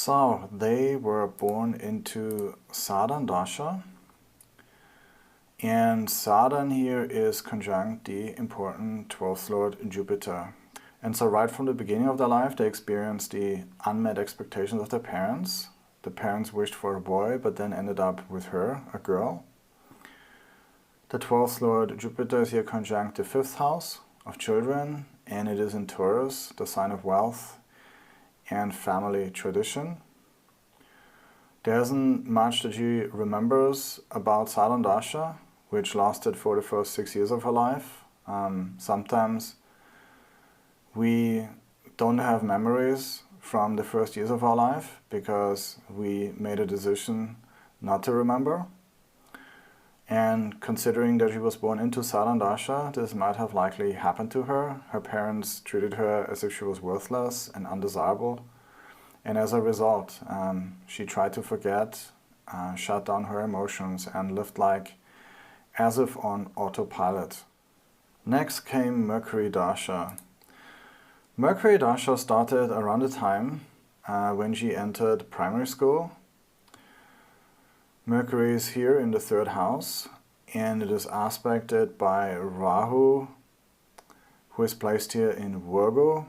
So they were born into Saturn Dasha, and Saturn here is conjunct the important 12th Lord Jupiter. And so right from the beginning of their life, they experienced the unmet expectations of their parents. The parents wished for a boy, but then ended up with her, a girl. The 12th Lord Jupiter is here conjunct the 5th house of children, and it is in Taurus, the sign of wealth and family tradition. There isn't much that she remembers about Saturn Dasha, which lasted for the first 6 years of her life. Sometimes we don't have memories from the first years of our life because we made a decision not to remember. And considering that she was born into Saturn Dasha, this might have likely happened to her. Her parents treated her as if she was worthless and undesirable. And as a result, she tried to forget, shut down her emotions, and lived as if on autopilot. Next came Mercury Dasha. Mercury Dasha started around the time when she entered primary school. Mercury is here in the 3rd house, and it is aspected by Rahu, who is placed here in Virgo.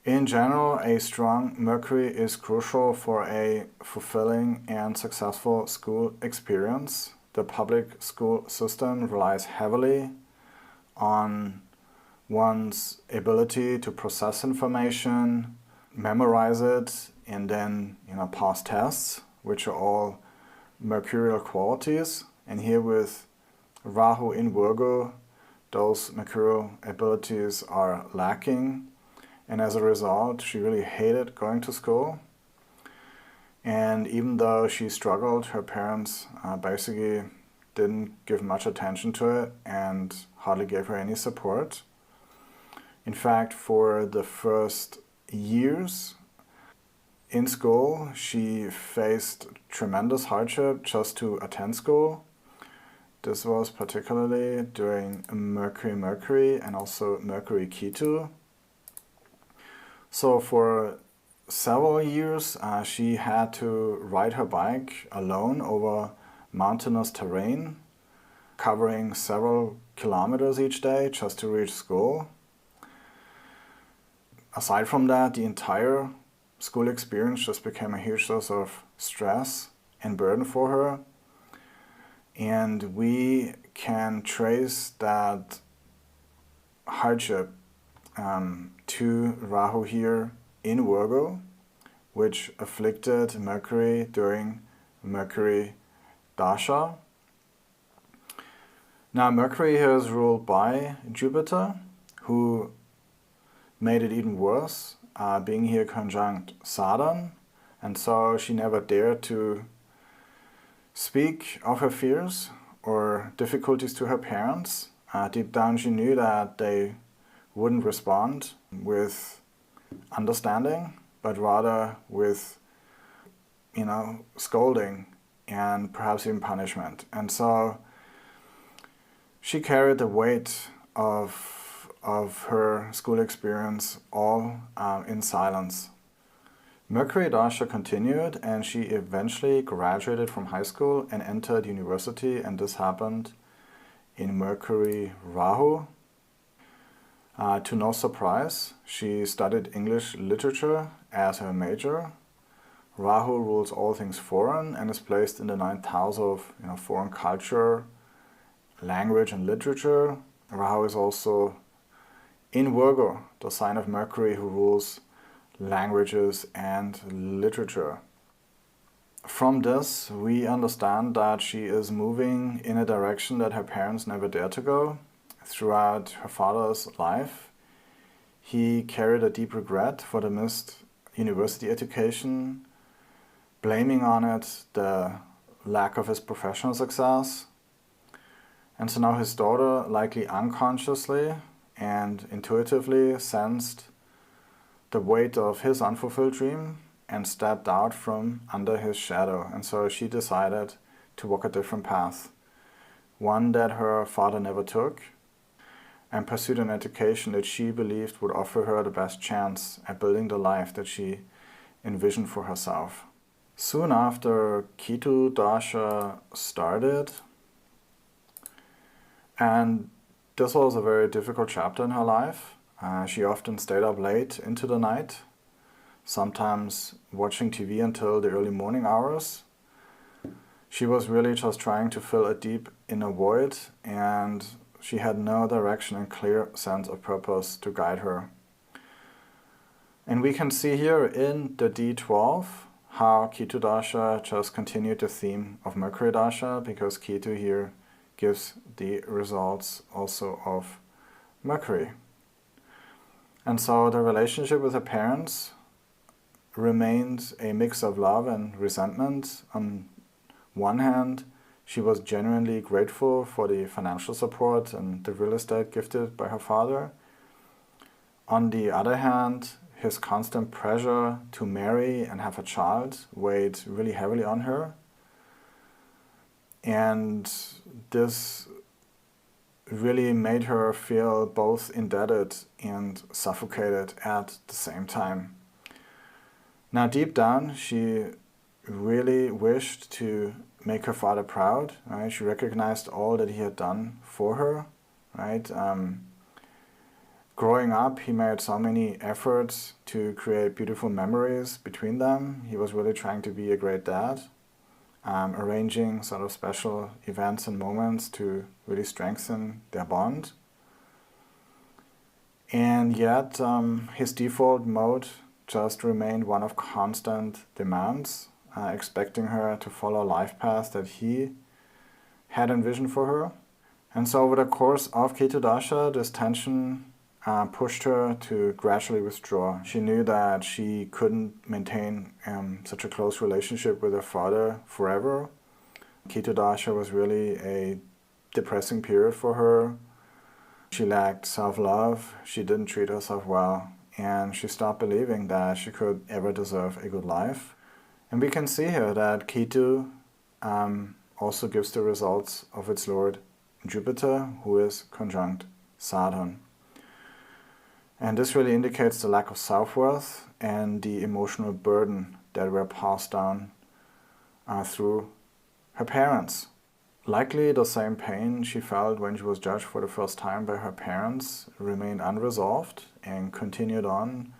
In general, a strong Mercury is crucial for a fulfilling and successful school experience. The public school system relies heavily on one's ability to process information, memorize it, and then pass tests, which are all mercurial qualities. And here with Rahu in Virgo, those mercurial abilities are lacking. And as a result, she really hated going to school. And even though she struggled, her parents basically didn't give much attention to it and hardly gave her any support. In fact, for the first years in school, she faced tremendous hardship just to attend school. This was particularly during Mercury and also Mercury Ketu. So for several years, she had to ride her bike alone over mountainous terrain, covering several kilometers each day just to reach school. Aside from that, the entire school experience just became a huge source of stress and burden for her. And we can trace that hardship to Rahu here in Virgo, which afflicted Mercury during Mercury Dasha. Now Mercury here is ruled by Jupiter, who made it even worse, being here conjunct Saturn, and so she never dared to speak of her fears or difficulties to her parents. Deep down she knew that they wouldn't respond with understanding, but rather with, scolding and perhaps even punishment. And so she carried the weight of her school experience all in silence. Mercury Dasha continued, and she eventually graduated from high school and entered university, and this happened in Mercury Rahu. To no surprise, she studied English literature as her major. Rahu rules all things foreign and is placed in the 9th house of foreign culture, language and literature. Rahu is also in Virgo, the sign of Mercury, who rules languages and literature. From this, we understand that she is moving in a direction that her parents never dared to go. Throughout her father's life, he carried a deep regret for the missed university education, blaming on it the lack of his professional success. And so now his daughter likely unconsciously and intuitively sensed the weight of his unfulfilled dream and stepped out from under his shadow. And so she decided to walk a different path, one that her father never took, and pursued an education that she believed would offer her the best chance at building the life that she envisioned for herself. Soon after, Ketu Dasha started, and this was a very difficult chapter in her life. She often stayed up late into the night, sometimes watching TV until the early morning hours. She was really just trying to fill a deep inner void, and she had no direction and clear sense of purpose to guide her. And we can see here in the D12 how Ketu Dasha just continued the theme of Mercury Dasha, because Ketu here gives the results also of Mercury. And so the relationship with her parents remained a mix of love and resentment. On one hand, she was genuinely grateful for the financial support and the real estate gifted by her father. On the other hand, his constant pressure to marry and have a child weighed really heavily on her. And this really made her feel both indebted and suffocated at the same time. Now, deep down, she really wished to make her father proud, right? She recognized all that he had done for her, right? Growing up, he made so many efforts to create beautiful memories between them. He was really trying to be a great dad, arranging sort of special events and moments to really strengthen their bond. And yet, his default mode just remained one of constant demands, expecting her to follow a life path that he had envisioned for her. And so over the course of Ketu Dasha, this tension pushed her to gradually withdraw. She knew that she couldn't maintain such a close relationship with her father forever. Ketu Dasha was really a depressing period for her. She lacked self-love, she didn't treat herself well, and she stopped believing that she could ever deserve a good life. And we can see here that Ketu also gives the results of its lord Jupiter, who is conjunct Saturn. And this really indicates the lack of self-worth and the emotional burden that were passed down through her parents. Likely the same pain she felt when she was judged for the first time by her parents remained unresolved and continued on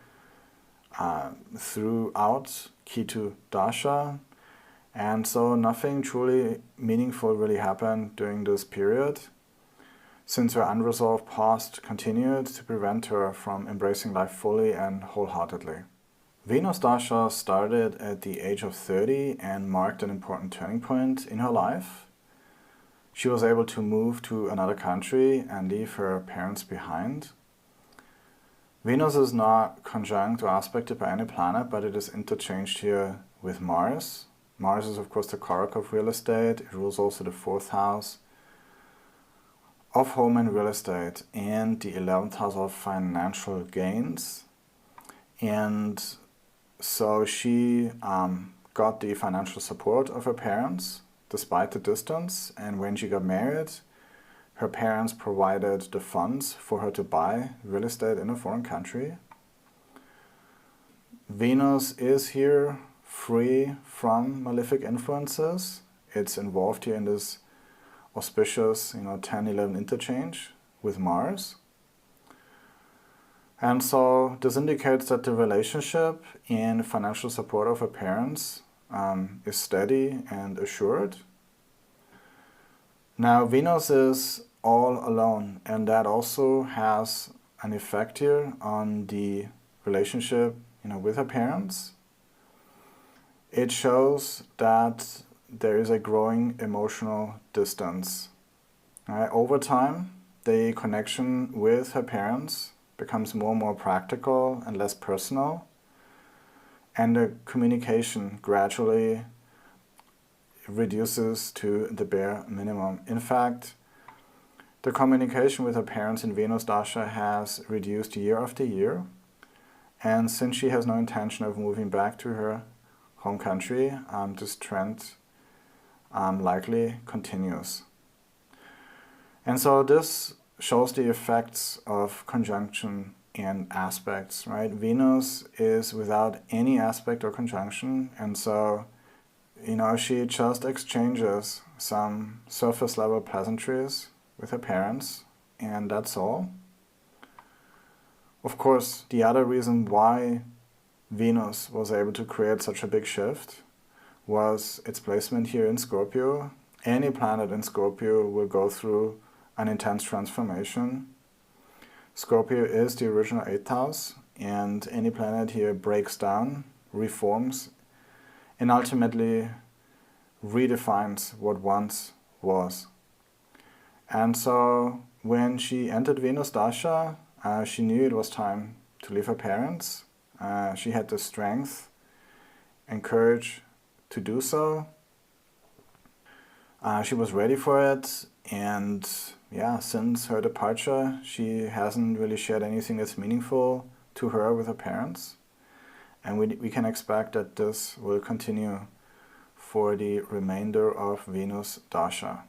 throughout Ketu Dasha. And so nothing truly meaningful really happened during this period, since her unresolved past continued to prevent her from embracing life fully and wholeheartedly. Venus Dasha started at the age of 30 and marked an important turning point in her life. She was able to move to another country and leave her parents behind. Venus is not conjunct or aspected by any planet, but it is interchanged here with Mars. Mars is of course the Karak of real estate. It rules also the 4th house of home and real estate and the 11th house of financial gains. And so she got the financial support of her parents despite the distance, and when she got married, her parents provided the funds for her to buy real estate in a foreign country. Venus is here free from malefic influences. It's involved here in this auspicious 10-11 interchange with Mars. And so this indicates that the relationship and financial support of her parents is steady and assured. Now Venus is all alone, and that also has an effect here on the relationship with her parents. It shows that there is a growing emotional distance. Over time, the connection with her parents becomes more and more practical and less personal, and the communication gradually reduces to the bare minimum. In fact, the communication with her parents in Venus Dasha has reduced year after year, and since she has no intention of moving back to her home country, this trend likely continues. And so this shows the effects of conjunction and aspects, right? Venus is without any aspect or conjunction, and so, she just exchanges some surface level pleasantries with her parents, and that's all. Of course, the other reason why Venus was able to create such a big shift was its placement here in Scorpio. Any planet in Scorpio will go through an intense transformation. Scorpio is the original 8th house, and any planet here breaks down, reforms, and ultimately redefines what once was. And so when she entered Venus Dasha, she knew it was time to leave her parents. She had the strength and courage to do so. She was ready for it, and since her departure, she hasn't really shared anything that's meaningful to her with her parents. And we can expect that this will continue for the remainder of Venus Dasha.